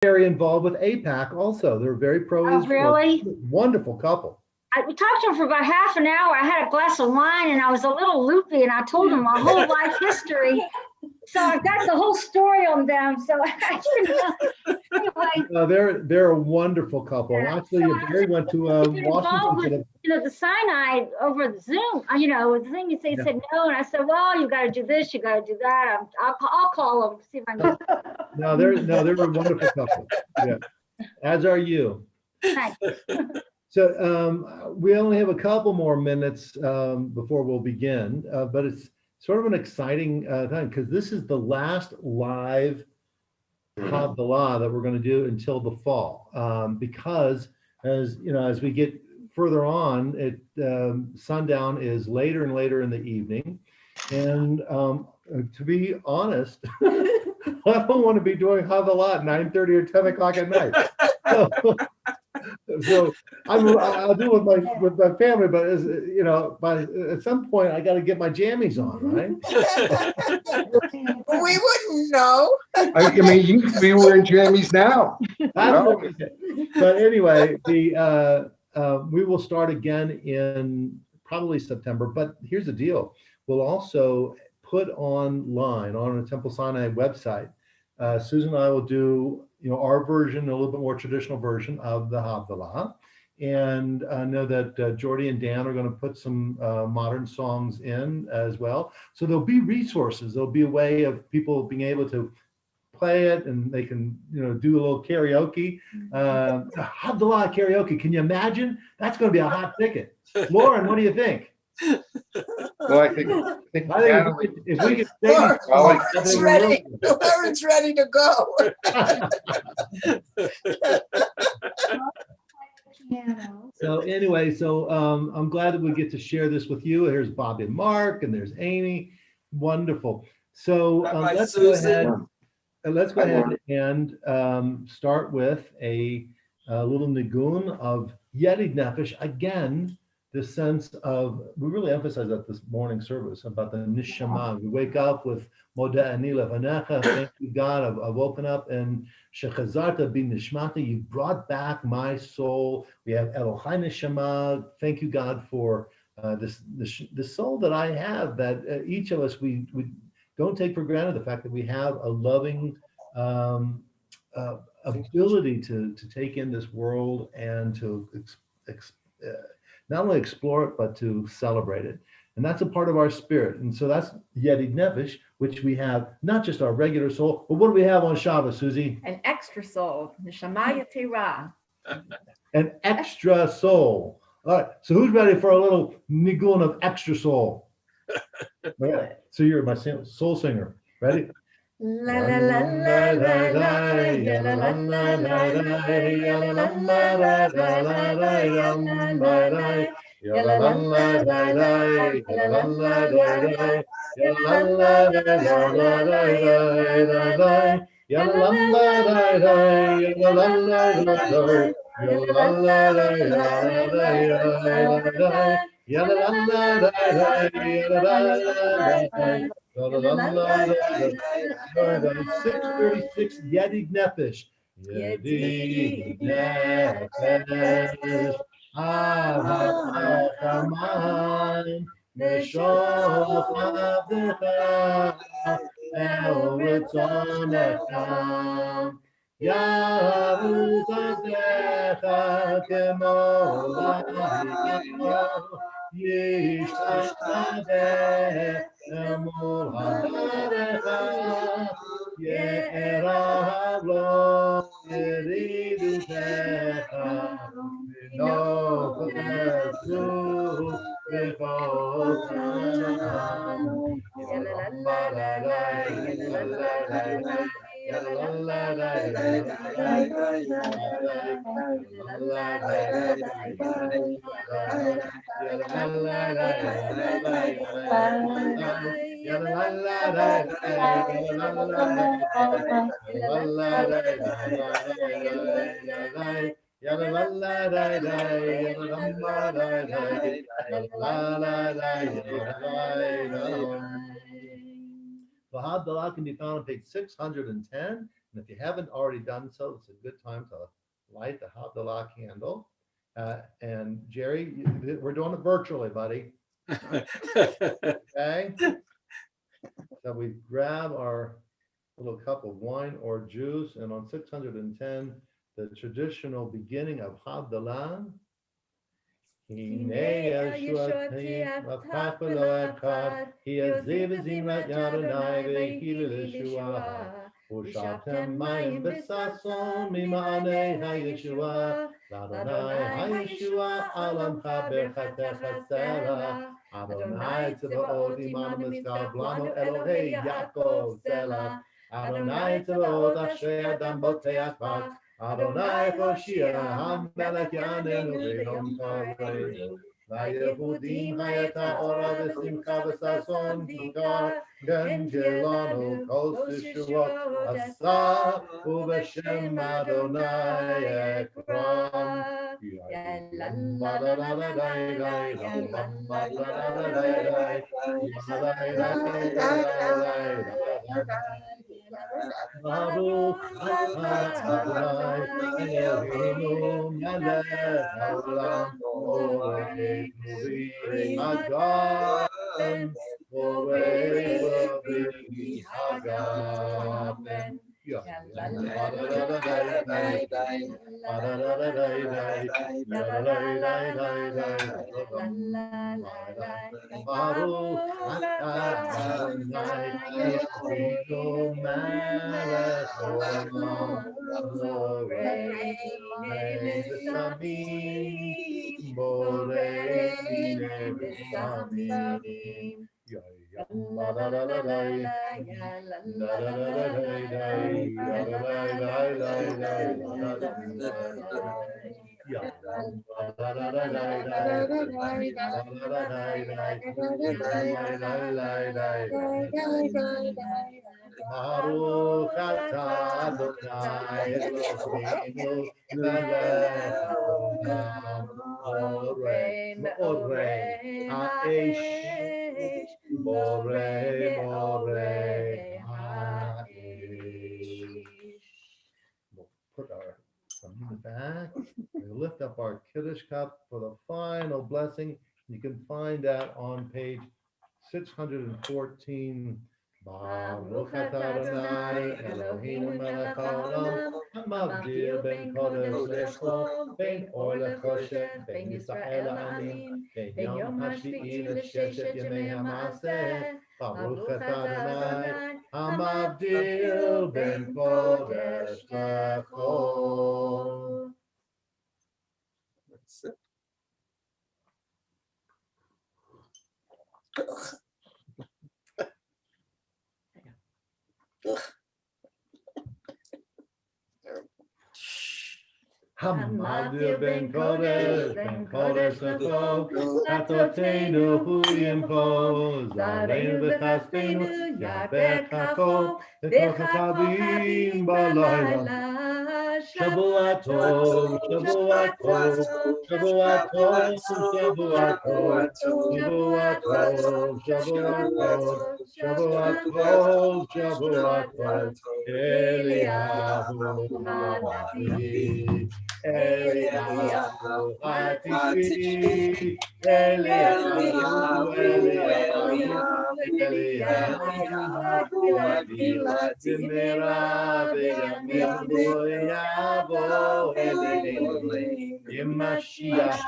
very involved with APAC also. They're very Oh, pro-Israel. really? Wonderful couple. We talked to him for about half an hour. I had a glass of wine and I was a little loopy and I told him my whole life history. So I've got the whole story on them. So anyway. They're a wonderful couple. Yeah. Actually, So Barry went to Washington with, the Sinai over the Zoom, the thing they said no, and I said, well, you got to do this, you got to do that. I'll call them, see if I can. No, they're a wonderful couple. Yeah, as are you. Thanks. So we only have a couple more minutes before we'll begin, but it's sort of an exciting time because this is the last live Havdalah that we're going to do until the fall. Because as we get further on, sundown is later and later in the evening, and to be honest, I don't want to be doing Havdalah at 9:30 or 10 o'clock at night. So I'll do it with my family, but at some point I got to get my jammies on, right? We wouldn't know. I mean, you could be wearing jammies now. But anyway, we will start again in probably September. But here's the deal: we'll also put online on the Temple Sinai website. Susan and I will do our version, a little bit more traditional version of the Havdalah, and I know that Jordy and Dan are going to put some modern songs in as well. So there'll be resources. There'll be a way of people being able to play it, and they can do a little karaoke. Havdalah karaoke. Can you imagine? That's going to be a hot ticket. Lauren, what do you think? Well, I think if we could Lauren's ready. Lauren's ready to go. So anyway, I'm glad that we get to share this with you. Here's Bobby and Mark, and there's Amy. Wonderful. So let's go ahead. Let's go ahead and start with a little nigun of Yerid Nefesh. Again, this sense of, we really emphasize that this morning service about the nishama. We wake up with Moda Ani Levanecha. Thank you, God. I've woken up and Shechazarta bin Nishmata. You brought back my soul. We have Elohai Nishama. Thank you, God, for this soul that I have. That each of us we don't take for granted the fact that we have a loving ability to take in this world and to not only explore it, but to celebrate it. And that's a part of our spirit. And so that's Yerid Nefesh, which we have not just our regular soul, but what do we have on Shabbat, Susie? An extra soul, Neshama Yatira. An extra soul. All right, so who's ready for a little nigun of extra soul? Right. So you're my soul singer. Ready? La la la la la la la la la la 636 Yerid Nefesh. Yerid Nefesh. Avachaman. Meshoch Avdecha. El Ritzonecha. Yavuz Avdecha. Kemo Lahikyo. Yishtashaveh. Emol Hadarecha, Ye'erav lo yeridutecha, v'nochesu v'chotam. The Havdalah can be found on page 610 And if you haven't already done so, it's a good time to light the Havdalah candle. And Jerry, we're doing it virtually, buddy. Okay. So we grab our little cup of wine or juice, and on 610, the traditional beginning of Havdalah. Hine Yeshuati Avkach V'lo Echad, Hi Aziv Zimrat Yadonai V'Hilel Yeshua, Ushavtem Mayim B'Sason Mima'anei HaYeshua, L'Adonai HaYeshua Alamcha Berchatecha Selah, Adonai Tzvaot Imanu Mizkar Blanu Elohei Yaakov Selah, Adonai Tzvaot Ashrei Adam Boteach Bach, Adonai Hoshia HaMelech Yanenu V'Yom Tov Vayehudim Hayata Ora V'Simcha V'Sason Kikar Genjelanu Kol Teshuvot Asa U'B'Shem Adonai Ekram. Baruch atah Eloheinu melech haolam borei nuri hagafen borei nuri hagafen. Baruch atah Adonai Eloheinu melech haolam borei nesamim borei nesamim. Baruch atah Adonai Eloheinu melech haolam borei ha'esh borei ha'esh. We'll put our thumb in the back. We lift up our Kiddush cup for the final blessing. You can find that on page 614. Baruch atah Adonai Eloheinu melech haolam hamavdil ben kodesh lechol ben or lechoshet ben Yisrael la'anim ben yom hashvi'i l'sheshet yemei ha'maseh. Baruch atah Adonai hamavdil ben kodesh lechol. Hamavdil ben kodesh lechol, Atotenu hu yimcho, Zareinu v'chaspenu yabech hachol, v'chachavim b'layla. Shavua tov, Shavua tov, Shavua tov, Shavua tov, Shavua tov, Shavua tov, Shavua tov, Shavua tov, Eliyahu Hanavi. Eliyahu Hatishvi, Eliyahu, Eliyahu, Zimera v'yamim yavo Eliyahu, Imashiach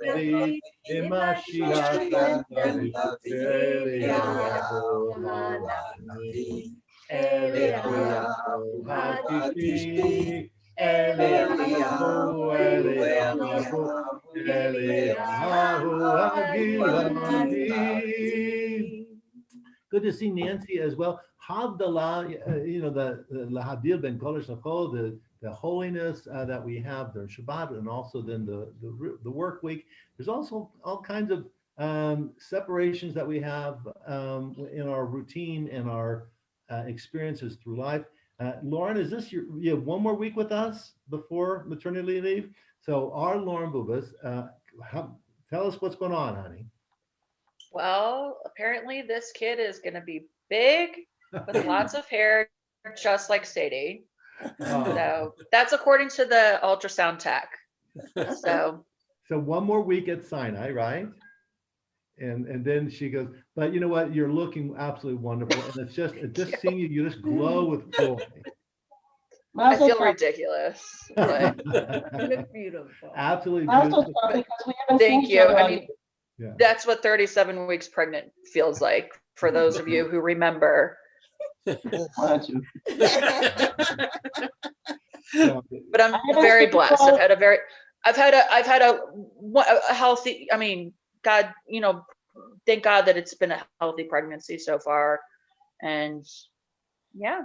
David, Imashiach David, Eliyahu Hanavi, Eliyahu Hatishvi. Eliyahu, Eliyahu, Eliyahu, Agiladi. Good to see Nancy as well. Havdalah, the Lahadir ben Kodesh Lechol, the holiness that we have during Shabbat, and also then the work week. There's also all kinds of separations that we have in our routine and our experiences through life. Lauren, is this you have one more week with us before maternity leave? So our Lauren Bubas, tell us what's going on, honey. Well, apparently this kid is going to be big with lots of hair, just like Sadie. So that's according to the ultrasound tech. So So one more week at Sinai, right? And then she goes, but you know what? You're looking absolutely wonderful. And it's just seeing you, you just glow with joy. I feel ridiculous, but You look beautiful. Absolutely Mazel beautiful. tov, because we haven't seen thank each you. other I all mean, Yeah. that's what 37 weeks pregnant feels like for those of you who remember. year. Wanted to. So, But I'm very blessed. I've had a healthy, I mean, God, thank God that it's been a healthy pregnancy so far. And yeah,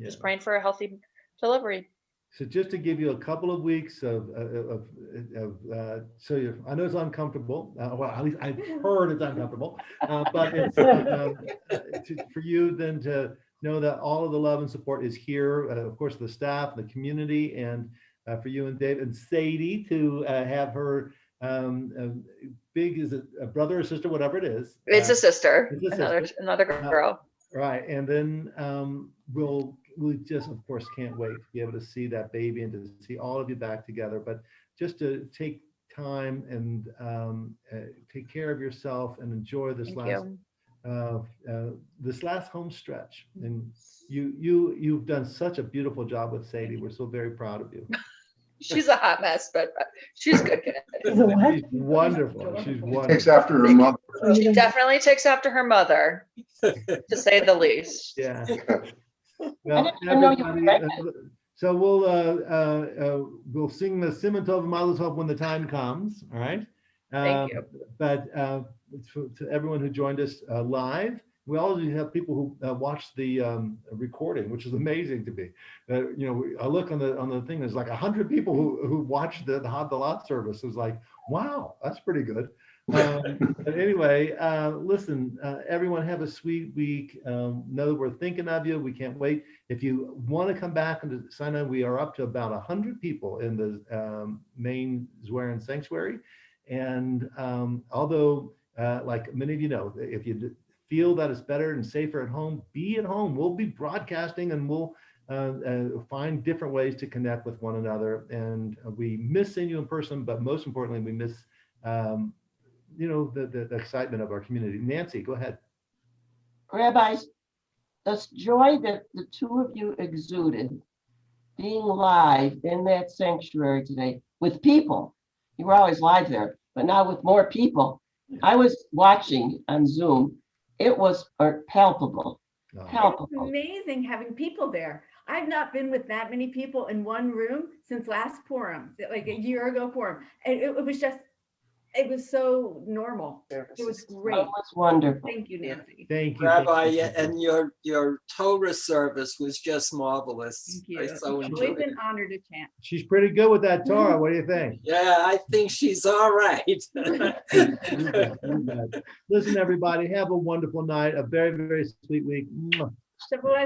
just praying for a healthy delivery. So just to give you a couple of weeks of I know it's uncomfortable. Well, at least I've heard it's uncomfortable, but it's for you then to know that all of the love and support is here. Of course, the staff, the community, and for you and Dave and Sadie to have her big, is it a brother or sister, whatever it is. It's a sister, it's a sister. another girl. Right, and then we just, of course, can't wait to be able to see that baby and to see all of you back together. But just to take time and take care of yourself and enjoy this this last home stretch. And you've done such a beautiful job with Sadie. We're so very proud of you. She's a hot mess, but she's good. She's wonderful. She's wonderful. Takes after her mother. She definitely takes after her mother, to say the least. Yeah. I Well, didn't even know you were everybody, pregnant. so we'll sing the Simon Tov and Mazel Tov when the time comes. All right. Thank you. But to everyone who joined us live, we always have people who watch the recording, which is amazing to me. I look on the thing. There's like 100 people who watched the Havdalah service. It was like, wow, that's pretty good. But anyway, listen, everyone have a sweet week. Know that we're thinking of you. We can't wait. If you want to come back and sign up, we are up to about 100 people in the main Zwerin sanctuary. And although, like many of you know, if you feel that it's better and safer at home, be at home. We'll be broadcasting and we'll find different ways to connect with one another. And we miss seeing you in person, but most importantly, we miss the excitement of our community. Nancy, go ahead. Rabbis, the joy that the two of you exuded being live in that sanctuary today with people. You were always live there, but now with more people. I was watching on Zoom. It was palpable. It's amazing having people there. I've not been with that many people in one room since last Purim, like a year ago Purim. And it was so normal. It was great. It was wonderful. Thank you, Nancy. Thank you. Rabbi, and your Torah service was just marvelous. Thank you. I so It's enjoyed always it. an honor to chant. She's pretty good with that Torah. What do you think? Yeah, I think she's all right. Listen, everybody, have a wonderful night, a very, very sweet week. Mwah. Shabbat